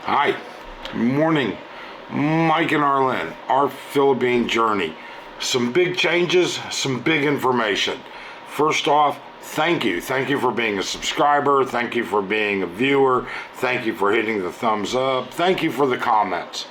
Hi, morning. Mike and Arlen, our Philippine journey. Some big changes, some big information. First off, thank you. Thank you for being a subscriber. Thank you for being a viewer. Thank you for hitting the thumbs up. Thank you for the comments.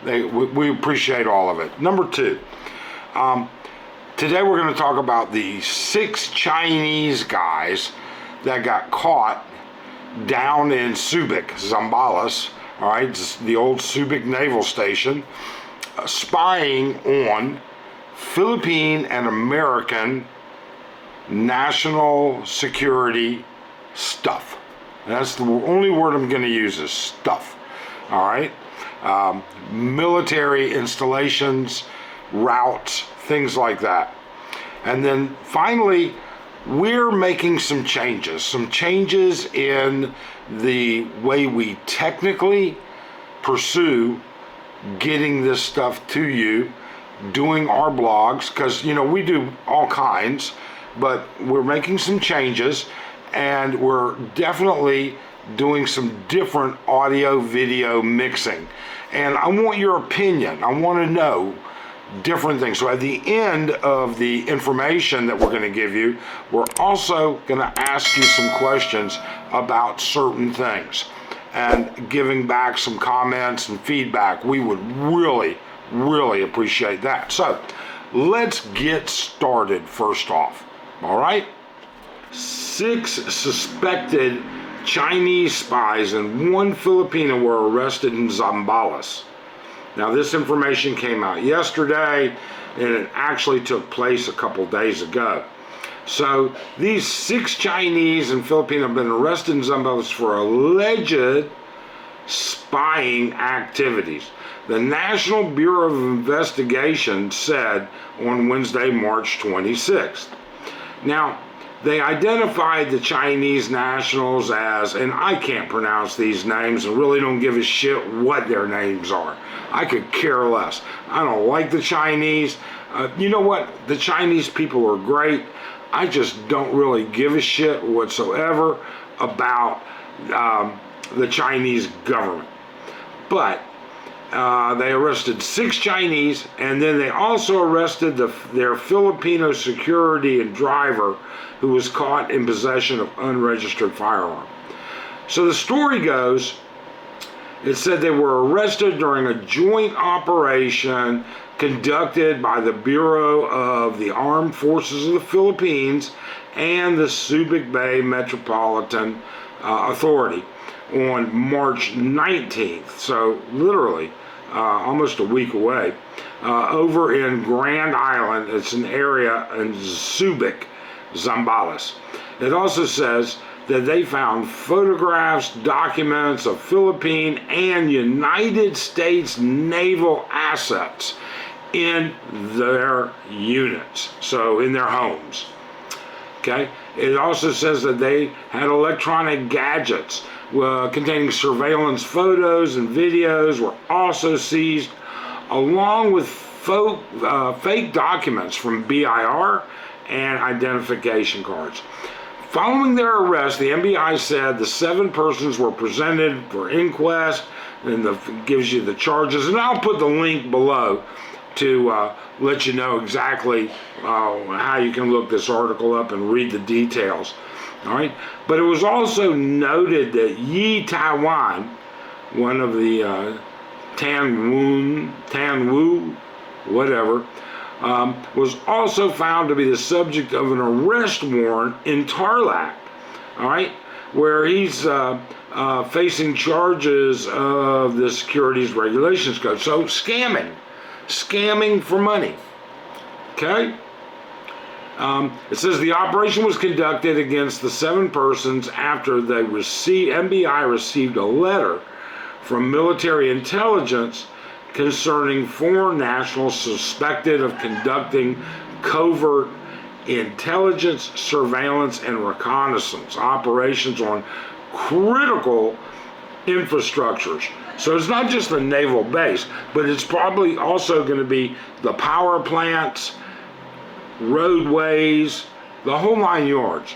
We appreciate all of it. Number two, today we're going to talk about the 6 Chinese guys that got caught down in Subic, Zambales, all right, it's the old Subic Naval Station, spying on Philippine and American national security stuff. That's the only word I'm going to use is stuff, all right? Military installations, routes, things like that. And then finally, we're making some changes in the way we technically pursue getting this stuff to you, doing our blogs, because, you know, we do all kinds, but we're making some changes, and we're definitely doing some different audio video mixing. And I want your opinion. I want to know different things. So at the end of the information that we're going to give you, we're also going to ask you some questions about certain things and giving back some comments and feedback. We would really appreciate that. So let's get started first off. All right? 6 suspected Chinese spies and 1 Filipino were arrested in Zambales. Now, this information came out yesterday, and it actually took place a couple days ago. So, these 6 Chinese and Filipino have been arrested in Zambales for alleged spying activities. The National Bureau of Investigation said on Wednesday, March 26th. Now, they identified the Chinese nationals as, and I can't pronounce these names and really don't give a shit what their names are. I could care less. I don't like the Chinese. You know what? The Chinese people are great. I just don't really give a shit whatsoever about the Chinese government. But they arrested 6 Chinese, and then they also arrested their Filipino security and driver, who was caught in possession of unregistered firearm. So the story goes, it said they were arrested during a joint operation conducted by the Bureau of the Armed Forces of the Philippines and the Subic Bay Metropolitan Authority on March 19th, so literally almost a week away, over in Grand Island. It's an area in Subic, Zambales. It also says that they found photographs, documents of Philippine and United States naval assets in their units, so in their homes. Okay. It also says that they had electronic gadgets containing surveillance photos and videos were also seized, along with fake documents from BIR and identification cards. Following their arrest, the NBI said the 7 persons were presented for inquest, and gives you the charges. And I'll put the link below to let you know exactly how you can look this article up and read the details. All right, but it was also noted that Yi Taiwan, one of the Tanwu, whatever, was also found to be the subject of an arrest warrant in Tarlac, all right, where he's facing charges of the Securities Regulations Code. So scamming for money, okay? It says the operation was conducted against the 7 persons after they NBI received a letter from military intelligence concerning foreign nationals suspected of conducting covert intelligence, surveillance, and reconnaissance operations on critical infrastructures. So it's not just the naval base, but it's probably also going to be the power plants, roadways, the whole 9 yards.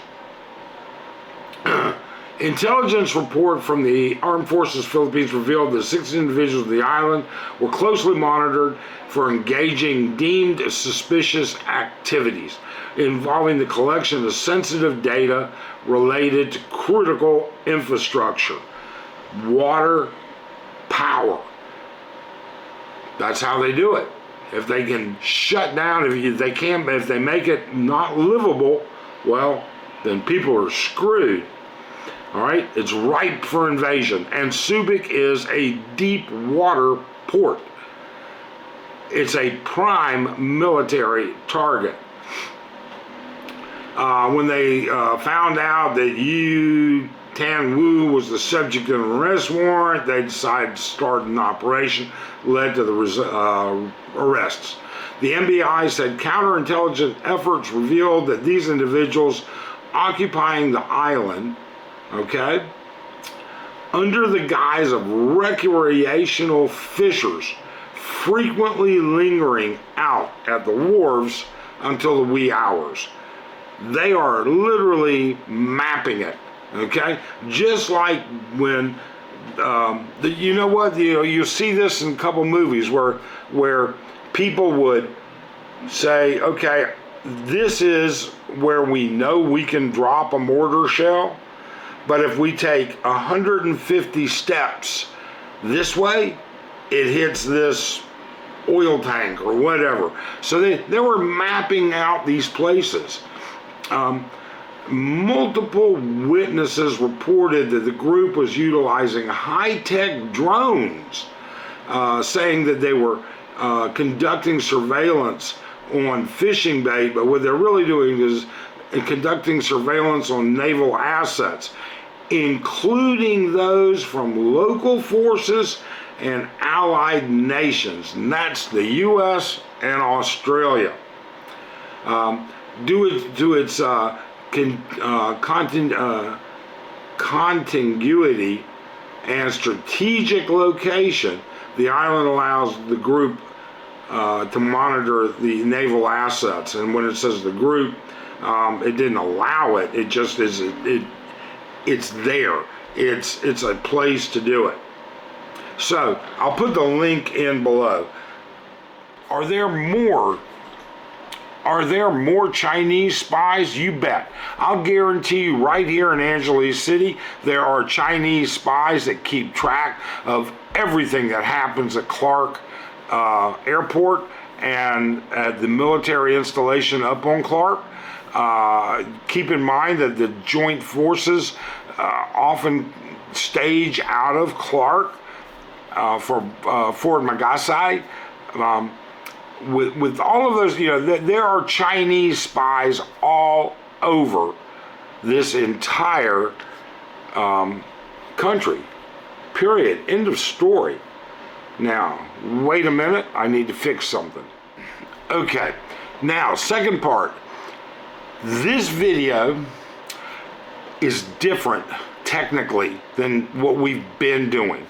Intelligence report from the Armed Forces Philippines revealed that 6 individuals of the island were closely monitored for engaging deemed suspicious activities involving the collection of sensitive data related to critical infrastructure, water, power. That's how they do it. If they can shut down, if they make it not livable, well, then people are screwed. All right, it's ripe for invasion, and Subic is a deep water port. It's a prime military target. When they found out that Yu Tan Wu was the subject of an arrest warrant, they decided to start an operation, led to the arrests. The NBI said counterintelligence efforts revealed that these individuals occupying the island, okay, under the guise of recreational fishers, frequently lingering out at the wharves until the wee hours. They are literally mapping it, okay? Just like when, you know what, you see this in a couple movies where people would say, okay, this is where we know we can drop a mortar shell, but if we take 150 steps this way, it hits this oil tank or whatever. So they were mapping out these places. Multiple witnesses reported that the group was utilizing high-tech drones, saying that they were conducting surveillance on fishing bait, but what they're really doing is conducting surveillance on naval assets, including those from local forces and allied nations, and that's the U.S. and Australia. Due to its contiguity and strategic location, the island allows the group to monitor the naval assets. And when it says the group, it didn't allow it. It just is. It's there. It's a place to do it. So I'll put the link in below. Are there more Chinese spies? You bet. I'll guarantee you right here in Angeles City, there are Chinese spies that keep track of everything that happens at Clark Airport and at the military installation up on Clark. Keep in mind that the joint forces often stage out of Clark for Fort Magsaysay. With all of those, there are Chinese spies all over this entire country. Period. End of story. Now, wait a minute. I need to fix something. Okay. Now, second part. This video is different technically than what we've been doing.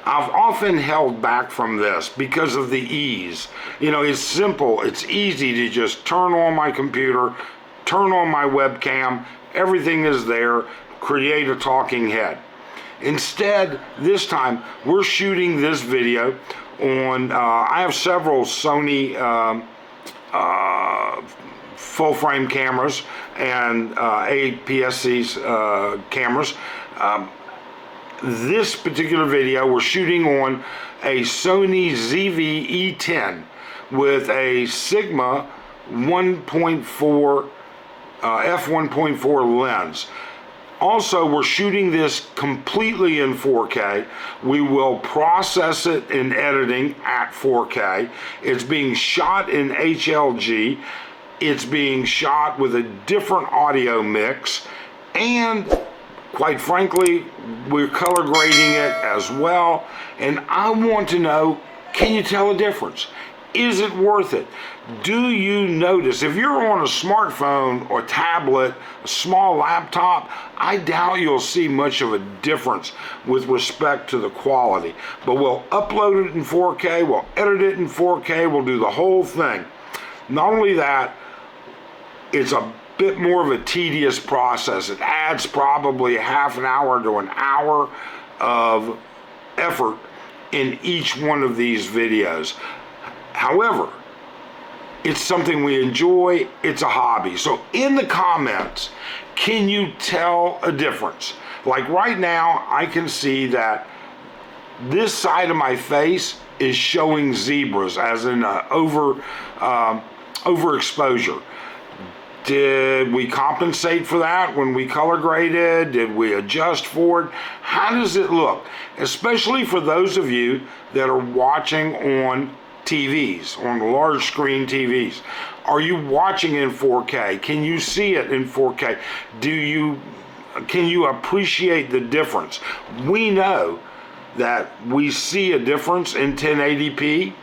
I've often held back from this because of the ease. It's simple. It's easy to just turn on my computer, turn on my webcam, everything is there, create a talking head. Instead, this time, we're shooting this video on, I have several Sony full-frame cameras and APS-C cameras. This particular video we're shooting on a Sony ZV-E10 with a Sigma 1.4 f1.4 lens. Also, we're shooting this completely in 4K. We will process it in editing at 4K. It's being shot in HLG. It's being shot with a different audio mix, and quite frankly, we're color grading it as well. And I want to know, can you tell a difference? Is it worth it? Do you notice, if you're on a smartphone or tablet, a small laptop, I doubt you'll see much of a difference with respect to the quality. But we'll upload it in 4K, we'll edit it in 4K, we'll do the whole thing. Not only that, it's a bit more of a tedious process. It adds probably a half an hour to an hour of effort in each one of these videos. However, it's something we enjoy, it's a hobby. So in the comments, can you tell a difference? Like right now, I can see that this side of my face is showing zebras, as in overexposure. Did we compensate for that when we color graded? Did we adjust for it? How does it look? Especially for those of you that are watching on TVs, on large screen TVs. Are you watching in 4K? Can you see it in 4K? Can you appreciate the difference? We know that we see a difference in 1080p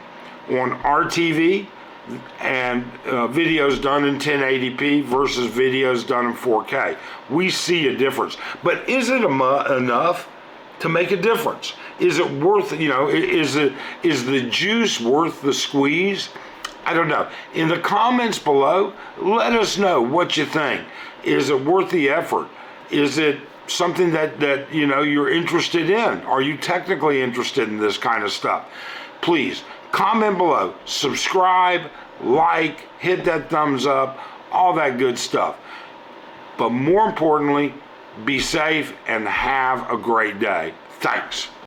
on our TV and videos done in 1080p versus videos done in 4K. We see a difference. But is it enough to make a difference? Is it worth, is the juice worth the squeeze? I don't know. In the comments below, let us know what you think. Is it worth the effort? Is it something that you're interested in? Are you technically interested in this kind of stuff? Please comment below, subscribe, like, hit that thumbs up, all that good stuff. But more importantly, be safe and have a great day. Thanks.